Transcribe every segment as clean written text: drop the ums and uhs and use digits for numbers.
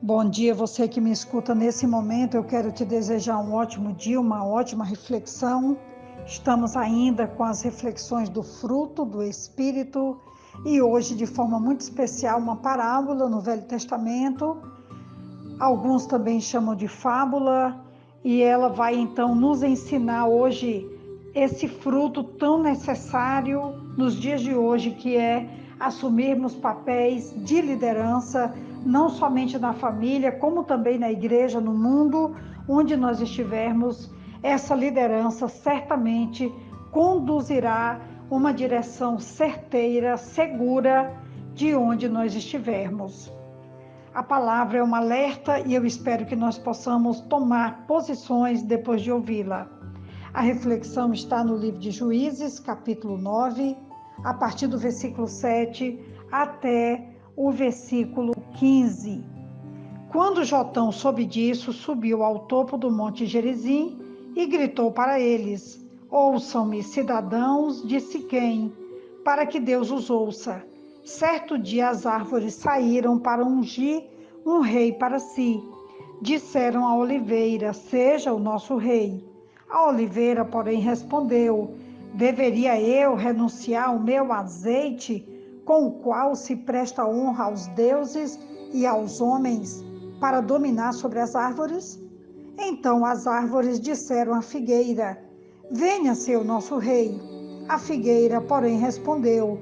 Bom dia, você que me escuta nesse momento. Eu quero te desejar um ótimo dia, uma ótima reflexão. Estamos ainda com as reflexões do fruto do Espírito e hoje, de forma muito especial, uma parábola no Velho Testamento. Alguns também chamam de fábula, e ela vai então nos ensinar hoje esse fruto tão necessário nos dias de hoje, que é assumirmos papéis de liderança, não somente na família, como também na igreja, no mundo onde nós estivermos. Essa liderança certamente conduzirá uma direção certeira, segura de onde nós estivermos. A palavra é um alerta e eu espero que nós possamos tomar posições depois de ouvi-la. A reflexão está no livro de Juízes, capítulo 9, a partir do versículo 7 até o versículo 15. Quando Jotão soube disso, subiu ao topo do monte Gerizim e gritou para eles: Ouçam-me, cidadãos de Siquém, para que Deus os ouça. Certo dia as árvores saíram para ungir um rei para si. Disseram à oliveira: Seja o nosso rei. A oliveira, porém, respondeu: Deveria eu renunciar ao meu azeite, com o qual se presta honra aos deuses e aos homens, para dominar sobre as árvores? Então as árvores disseram à figueira: Venha ser o nosso rei. A figueira, porém, respondeu: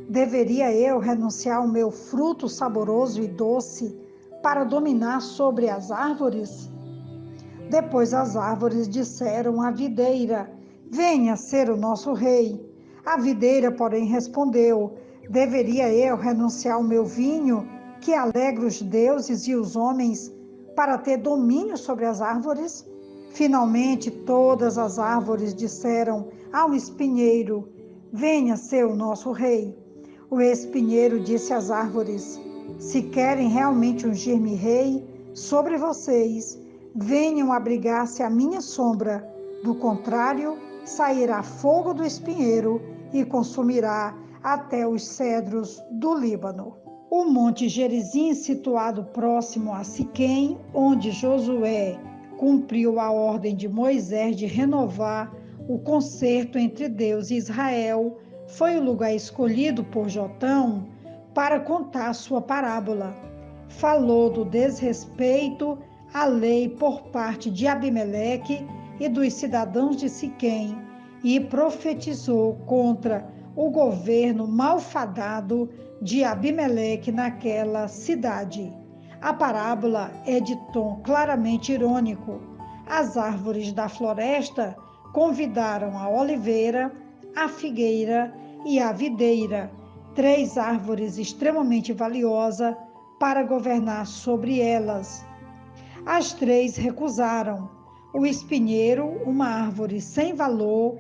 Deveria eu renunciar ao meu fruto saboroso e doce para dominar sobre as árvores? Depois as árvores disseram à videira: Venha ser o nosso rei. A videira, porém, respondeu: Deveria eu renunciar ao meu vinho, que alegra os deuses e os homens, para ter domínio sobre as árvores? Finalmente, todas as árvores disseram ao espinheiro: Venha ser o nosso rei. O espinheiro disse às árvores: Se querem realmente ungir-me rei sobre vocês, venham abrigar-se à minha sombra. Do contrário, sairá fogo do espinheiro e consumirá até os cedros do Líbano. O monte Gerizim, situado próximo a Siquém, onde Josué cumpriu a ordem de Moisés de renovar o concerto entre Deus e Israel, foi o lugar escolhido por Jotão para contar sua parábola. Falou do desrespeito à lei por parte de Abimeleque e dos cidadãos de Siquém e profetizou contra o governo malfadado de Abimeleque naquela cidade. A parábola é de tom claramente irônico. As árvores da floresta convidaram a oliveira, a figueira e a videira, três árvores extremamente valiosas, para governar sobre elas. As três recusaram. O espinheiro, uma árvore sem valor,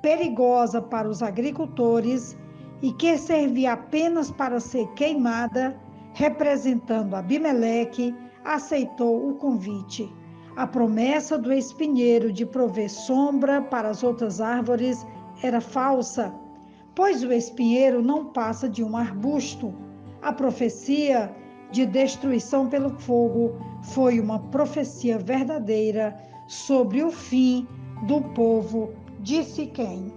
perigosa para os agricultores e que servia apenas para ser queimada, representando Abimeleque, aceitou o convite. A promessa do espinheiro de prover sombra para as outras árvores era falsa, pois o espinheiro não passa de um arbusto. A profecia de destruição pelo fogo foi uma profecia verdadeira sobre o fim do povo de Siquém.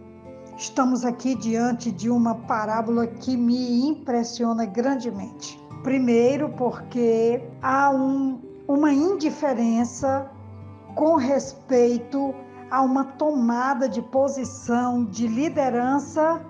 Estamos aqui diante de uma parábola que me impressiona grandemente. Primeiro, porque há uma indiferença com respeito a uma tomada de posição de liderança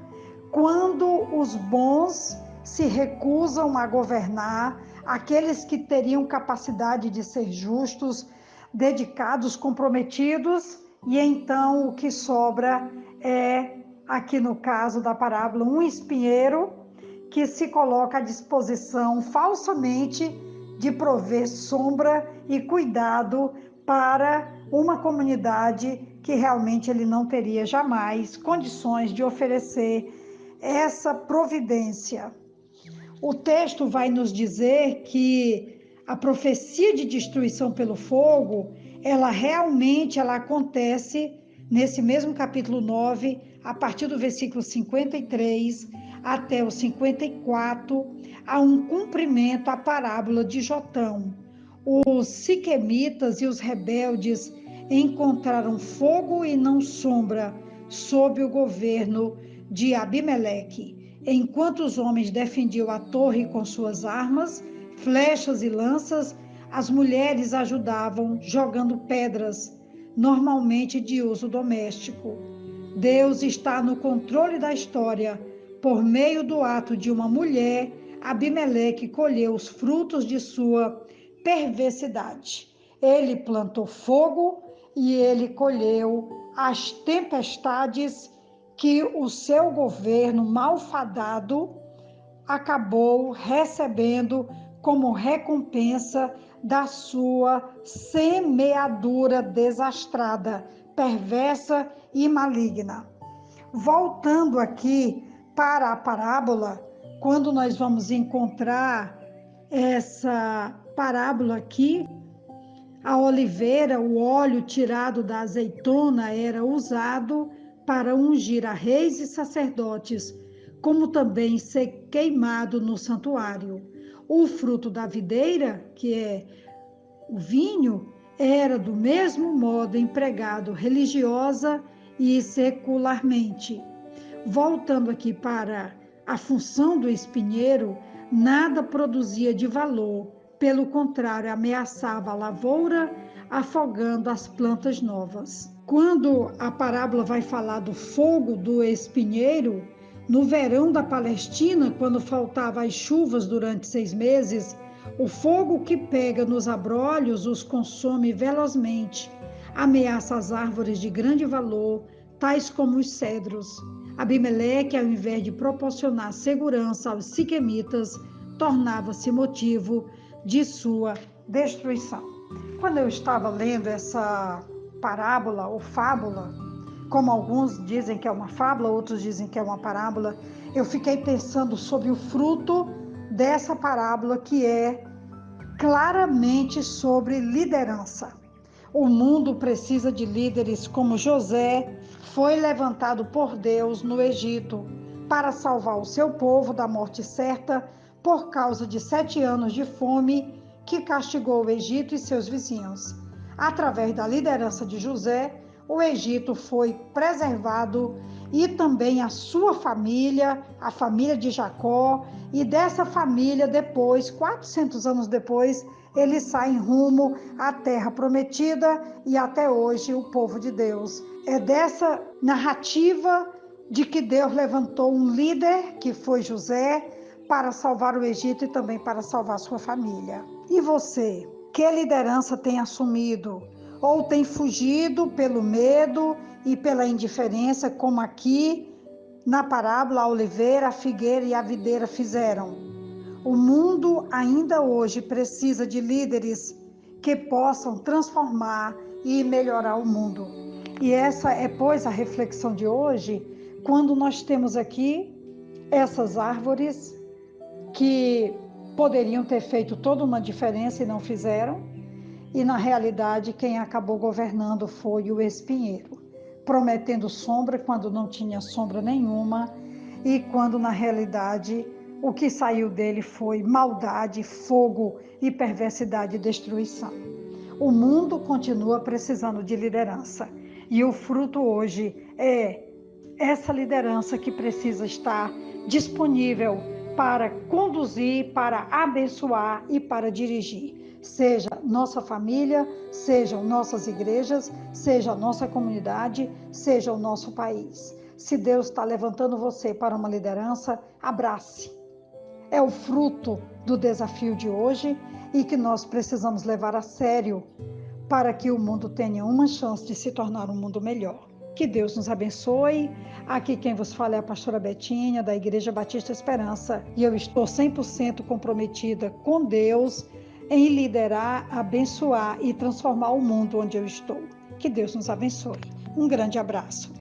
quando os bons se recusam a governar, aqueles que teriam capacidade de ser justos, dedicados, comprometidos, e então o que sobra é, aqui no caso da parábola, um espinheiro que se coloca à disposição falsamente de prover sombra e cuidado para uma comunidade que realmente ele não teria jamais condições de oferecer essa providência. O texto vai nos dizer que a profecia de destruição pelo fogo, ela realmente acontece nesse mesmo capítulo 9, a partir do versículo 53 até o 54, há um cumprimento à parábola de Jotão. Os siquemitas e os rebeldes encontraram fogo e não sombra sob o governo de Abimeleque, enquanto os homens defendiam a torre com suas armas, flechas e lanças, as mulheres ajudavam jogando pedras, normalmente de uso doméstico. Deus está no controle da história. Por meio do ato de uma mulher, Abimeleque colheu os frutos de sua perversidade. Ele plantou fogo e ele colheu as tempestades que o seu governo malfadado acabou recebendo como recompensa da sua semeadura desastrada, perversa e maligna. Voltando aqui para a parábola, quando nós vamos encontrar essa parábola aqui, a oliveira, o óleo tirado da azeitona era usado para ungir a reis e sacerdotes, como também ser queimado no santuário. O fruto da videira, que é o vinho, era do mesmo modo empregado religiosa e secularmente. Voltando aqui para a função do espinheiro, nada produzia de valor, pelo contrário, ameaçava a lavoura, afogando as plantas novas. Quando a parábola vai falar do fogo do espinheiro, no verão da Palestina, quando faltavam as chuvas durante 6 meses, o fogo que pega nos abrolhos os consome velozmente, ameaça as árvores de grande valor, tais como os cedros. Abimeleque, ao invés de proporcionar segurança aos siquemitas, tornava-se motivo de sua destruição. Quando eu estava lendo essa parábola ou fábula, como alguns dizem que é uma fábula, outros dizem que é uma parábola, eu fiquei pensando sobre o fruto dessa parábola, que é claramente sobre liderança. O mundo precisa de líderes como José foi levantado por Deus no Egito para salvar o seu povo da morte certa por causa de 7 anos de fome que castigou o Egito e seus vizinhos. Através da liderança de José, o Egito foi preservado e também a sua família, a família de Jacó, e dessa família depois, 400 anos depois, eles saem rumo à terra prometida e até hoje o povo de Deus. É dessa narrativa de que Deus levantou um líder, que foi José, para salvar o Egito e também para salvar sua família. E você, que liderança tem assumido? Ou tem fugido pelo medo e pela indiferença, como aqui na parábola a oliveira, a figueira e a videira fizeram? O mundo ainda hoje precisa de líderes que possam transformar e melhorar o mundo. E essa é, pois, a reflexão de hoje, quando nós temos aqui essas árvores que poderiam ter feito toda uma diferença e não fizeram, e na realidade quem acabou governando foi o espinheiro, prometendo sombra quando não tinha sombra nenhuma, e quando na realidade o que saiu dele foi maldade, fogo e perversidade e destruição. O mundo continua precisando de liderança, e o fruto hoje é essa liderança que precisa estar disponível para conduzir, para abençoar e para dirigir. Seja nossa família, sejam nossas igrejas, seja a nossa comunidade, seja o nosso país. Se Deus está levantando você para uma liderança, abrace. É o fruto do desafio de hoje e que nós precisamos levar a sério para que o mundo tenha uma chance de se tornar um mundo melhor. Que Deus nos abençoe. Aqui quem vos fala é a pastora Betinha, da Igreja Batista Esperança, e eu estou 100% comprometida com Deus em liderar, abençoar e transformar o mundo onde eu estou. Que Deus nos abençoe. Um grande abraço.